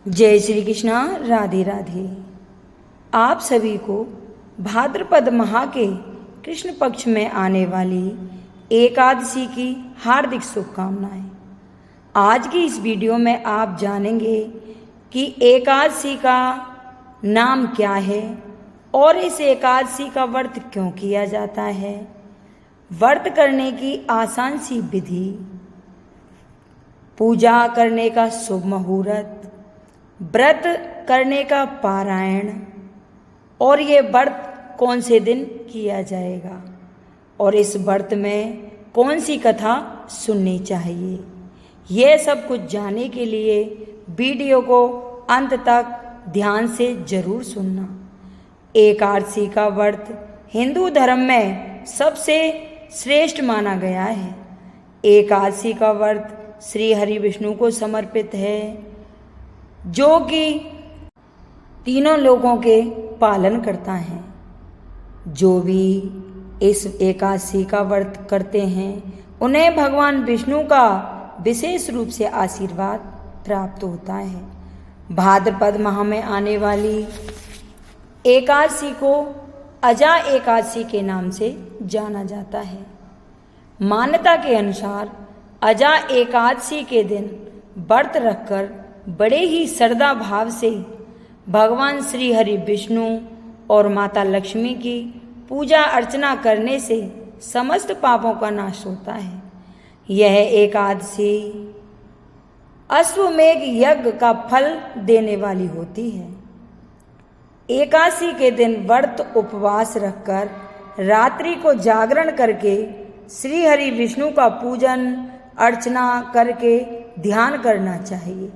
जय श्री कृष्णा। राधे राधे। आप सभी को भाद्रपद माह के कृष्ण पक्ष में आने वाली एकादशी की हार्दिक शुभकामनाएं। आज की इस वीडियो में आप जानेंगे कि एकादशी का नाम क्या है और इस एकादशी का व्रत क्यों किया जाता है, व्रत करने की आसान सी विधि, पूजा करने का शुभ मुहूर्त, व्रत करने का पारायण और ये व्रत कौन से दिन किया जाएगा और इस व्रत में कौन सी कथा सुननी चाहिए, ये सब कुछ जानने के लिए वीडियो को अंत तक ध्यान से जरूर सुनना। एकादशी का व्रत हिंदू धर्म में सबसे श्रेष्ठ माना गया है। एकादशी का व्रत श्री हरि विष्णु को समर्पित है, जो कि तीनों लोगों के पालन करता है। जो भी इस एकादशी का व्रत करते हैं उन्हें भगवान विष्णु का विशेष रूप से आशीर्वाद प्राप्त होता है। भाद्रपद माह में आने वाली एकादशी को अजा एकादशी के नाम से जाना जाता है। मान्यता के अनुसार अजा एकादशी के दिन व्रत रखकर बड़े ही श्रद्धा भाव से भगवान श्री हरि विष्णु और माता लक्ष्मी की पूजा अर्चना करने से समस्त पापों का नाश होता है। यह एकादशी अश्वमेघ यज्ञ का फल देने वाली होती है। एकादशी के दिन व्रत उपवास रखकर रात्रि को जागरण करके श्री हरि विष्णु का पूजन अर्चना करके ध्यान करना चाहिए।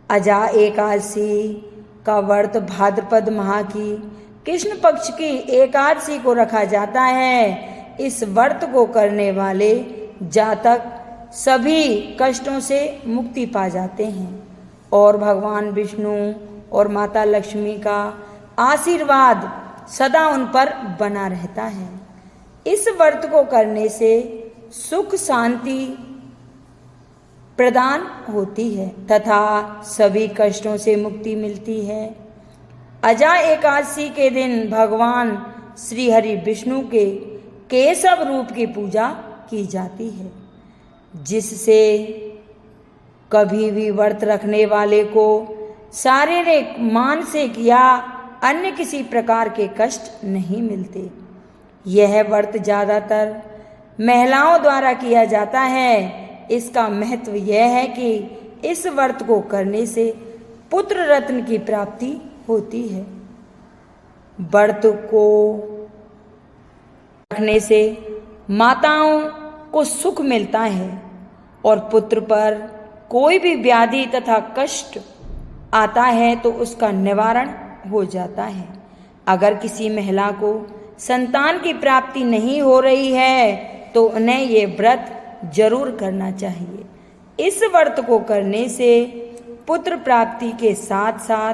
अजा एकादशी का व्रत भाद्रपद माह की कृष्ण पक्ष की एकादशी को रखा जाता है। इस व्रत को करने वाले जातक सभी कष्टों से मुक्ति पा जाते हैं और भगवान विष्णु और माता लक्ष्मी का आशीर्वाद सदा उन पर बना रहता है। इस व्रत को करने से सुख शांति प्रदान होती है तथा सभी कष्टों से मुक्ति मिलती है। अजा एकादशी के दिन भगवान श्री हरि विष्णु के केशव रूप की पूजा की जाती है, जिससे कभी भी व्रत रखने वाले को शारीरिक, मानसिक या अन्य किसी प्रकार के कष्ट नहीं मिलते। यह व्रत ज़्यादातर महिलाओं द्वारा किया जाता है। इसका महत्व यह है कि इस व्रत को करने से पुत्र रत्न की प्राप्ति होती है। व्रत को रखने से माताओं को सुख मिलता है और पुत्र पर कोई भी व्याधि तथा कष्ट आता है तो उसका निवारण हो जाता है। अगर किसी महिला को संतान की प्राप्ति नहीं हो रही है तो उन्हें ये व्रत जरूर करना चाहिए। इस व्रत को करने से पुत्र प्राप्ति के साथ साथ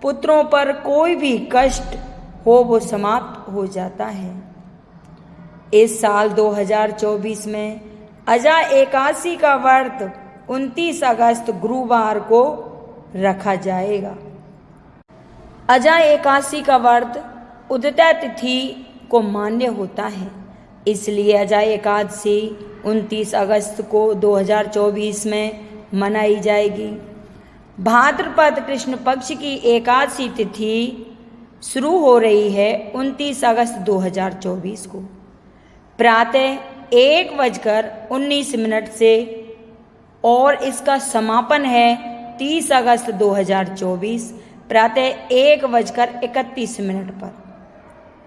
पुत्रों पर कोई भी कष्ट हो वो समाप्त हो जाता है। इस साल 2024 में अजा एकादशी का व्रत 29 अगस्त गुरुवार को रखा जाएगा। अजा एकादशी का व्रत उदिता तिथि को मान्य होता है, इसलिए अजा एकादशी 29 अगस्त को 2024 में मनाई जाएगी। भाद्रपद कृष्ण पक्ष की एकादशी तिथि शुरू हो रही है 29 अगस्त 2024 को प्रातः 1:19 से और इसका समापन है 30 अगस्त 2024 प्रातः 1:31 पर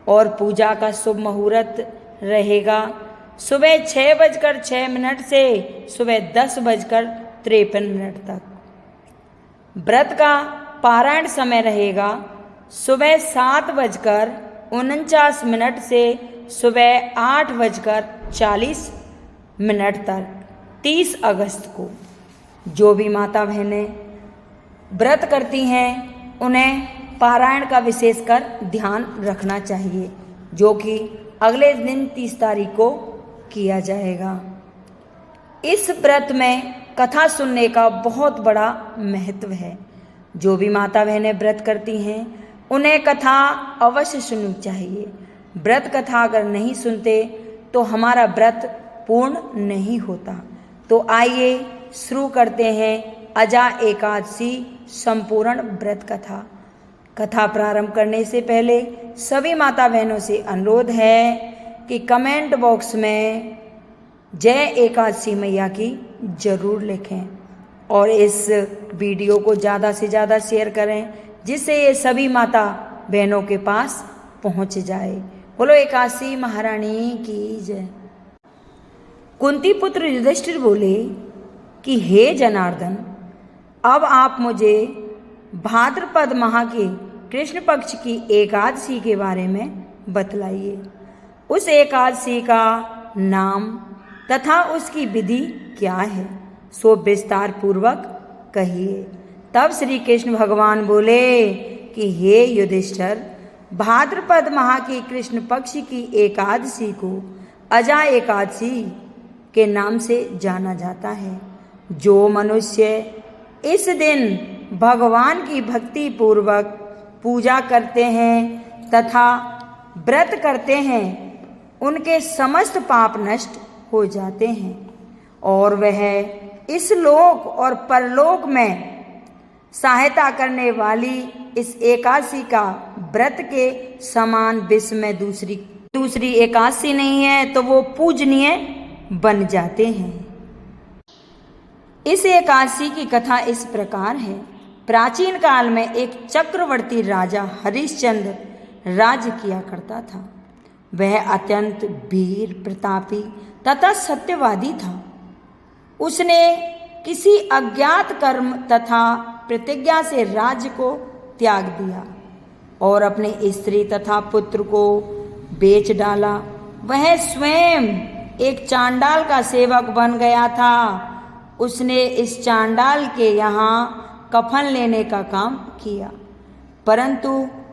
और पूजा का शुभ मुहूर्त रहेगा सुबह 6:06 से सुबह 10:53 तक। व्रत का पारायण समय रहेगा सुबह 7:49 से सुबह 8:40 तक 30 अगस्त को। जो भी माता बहनें व्रत करती हैं उन्हें पारायण का विशेषकर ध्यान रखना चाहिए, जो कि अगले दिन 30 तारीख को किया जाएगा। इस व्रत में कथा सुनने का बहुत बड़ा महत्व है। जो भी माता बहनें व्रत करती हैं उन्हें कथा अवश्य सुननी चाहिए। व्रत कथा अगर नहीं सुनते तो हमारा व्रत पूर्ण नहीं होता। तो आइए शुरू करते हैं अजा एकादशी संपूर्ण व्रत कथा। कथा प्रारंभ करने से पहले सभी माता बहनों से अनुरोध है कि कमेंट बॉक्स में जय एकादशी मैया की जरूर लिखें और इस वीडियो को ज़्यादा से ज़्यादा शेयर करें, जिससे ये सभी माता बहनों के पास पहुंच जाए। बोलो एकादशी महारानी की जय। कुंती पुत्र युधिष्ठिर बोले कि हे जनार्दन, अब आप मुझे भाद्रपद माह के कृष्ण पक्ष की एकादशी के बारे में बतलाइए। उस एकादशी का नाम तथा उसकी विधि क्या है, सो विस्तार पूर्वक कहिए। तब श्री कृष्ण भगवान बोले कि हे युधिष्ठिर, भाद्रपद माह की कृष्ण पक्ष की एकादशी को अजा एकादशी के नाम से जाना जाता है। जो मनुष्य इस दिन भगवान की भक्ति पूर्वक पूजा करते हैं तथा व्रत करते हैं, उनके समस्त पाप नष्ट हो जाते हैं और वह इस लोक और परलोक में सहायता करने वाली इस एकादशी का व्रत के समान विश्व में दूसरी एकादशी नहीं है, तो वो पूजनीय बन जाते हैं। इस एकादशी की कथा इस प्रकार है। प्राचीन काल में एक चक्रवर्ती राजा हरिश्चंद्र राज्य किया करता था। वह अत्यंत वीर प्रतापी तथा सत्यवादी था। उसने किसी अज्ञात कर्म तथा प्रतिज्ञा से राज्य को त्याग दिया और अपने स्त्री तथा पुत्र को बेच डाला। वह स्वयं एक चांडाल का सेवक बन गया था। उसने इस चांडाल के यहाँ कफन लेने का काम किया, परंतु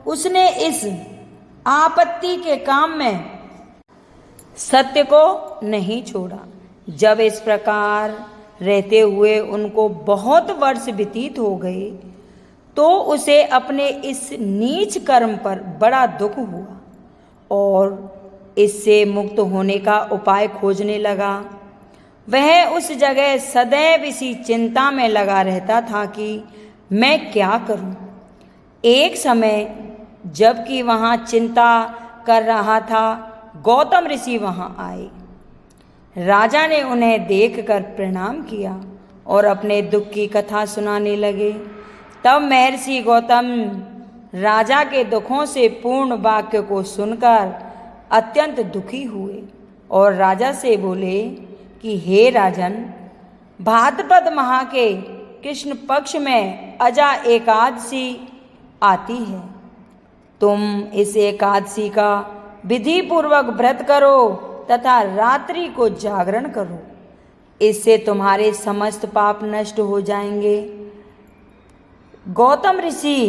उसने इस आपत्ति के काम में सत्य को नहीं छोड़ा। जब इस प्रकार रहते हुए उनको बहुत वर्ष व्यतीत हो गए तो उसे अपने इस नीच कर्म पर बड़ा दुख हुआ और इससे मुक्त होने का उपाय खोजने लगा। वह उस जगह सदैव इसी चिंता में लगा रहता था कि मैं क्या करूं। एक समय जबकि वहां चिंता कर रहा था, गौतम ऋषि वहां आए। राजा ने उन्हें देखकर प्रणाम किया और अपने दुख की कथा सुनाने लगे। तब महर्षि गौतम राजा के दुखों से पूर्ण वाक्य को सुनकर अत्यंत दुखी हुए और राजा से बोले कि हे राजन, भाद्रपद माह के कृष्ण पक्ष में अजा एकादशी आती है। तुम इस एकादशी का विधि पूर्वक व्रत करो तथा रात्रि को जागरण करो, इससे तुम्हारे समस्त पाप नष्ट हो जाएंगे। गौतम ऋषि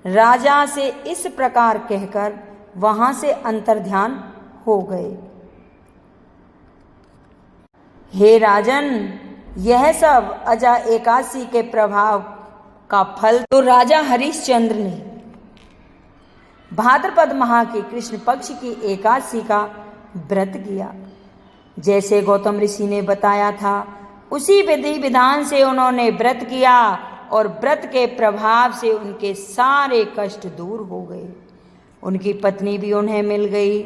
राजा से इस प्रकार कहकर वहां से अंतर्ध्यान हो गए। हे राजन, यह सब अजा एकादशी के प्रभाव का फल। तो राजा हरिश्चंद्र ने भाद्रपद माह के कृष्ण पक्ष की एकादशी का व्रत किया। जैसे गौतम ऋषि ने बताया था, उसी विधि विधान से उन्होंने व्रत किया और व्रत के प्रभाव से उनके सारे कष्ट दूर हो गए। उनकी पत्नी भी उन्हें मिल गई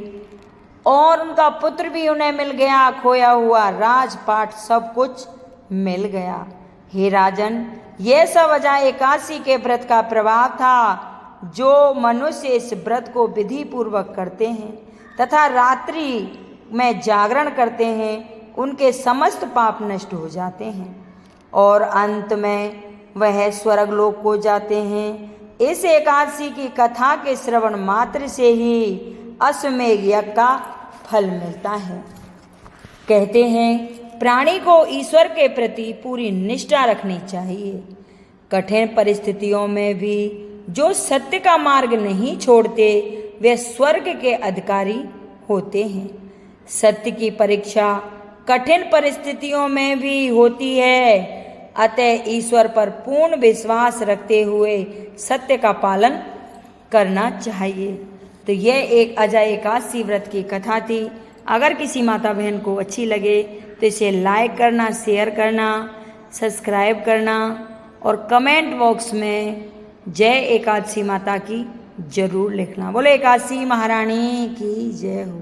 और उनका पुत्र भी उन्हें मिल गया। खोया हुआ राजपाट सब कुछ मिल गया। हे राजन, यह सब अजा एकादशी के व्रत का प्रभाव था। जो मनुष्य इस व्रत को विधि पूर्वक करते हैं तथा रात्रि में जागरण करते हैं, उनके समस्त पाप नष्ट हो जाते हैं और अंत में वह स्वर्गलोक को जाते हैं। इस एकादशी की कथा के श्रवण मात्र से ही अश्वमेध यज्ञ का फल मिलता है। कहते हैं, प्राणी को ईश्वर के प्रति पूरी निष्ठा रखनी चाहिए। कठिन परिस्थितियों में भी जो सत्य का मार्ग नहीं छोड़ते, वे स्वर्ग के अधिकारी होते हैं। सत्य की परीक्षा कठिन परिस्थितियों में भी होती है। अतः ईश्वर पर पूर्ण विश्वास रखते हुए सत्य का पालन करना चाहिए। तो यह एक अजय एकादशी व्रत की कथा थी। अगर किसी माता बहन को अच्छी लगे तो इसे लाइक करना, शेयर करना, सब्सक्राइब करना और कमेंट बॉक्स में जय एकादशी माता की जरूर लिखना। बोले एकादशी महारानी की जय हो।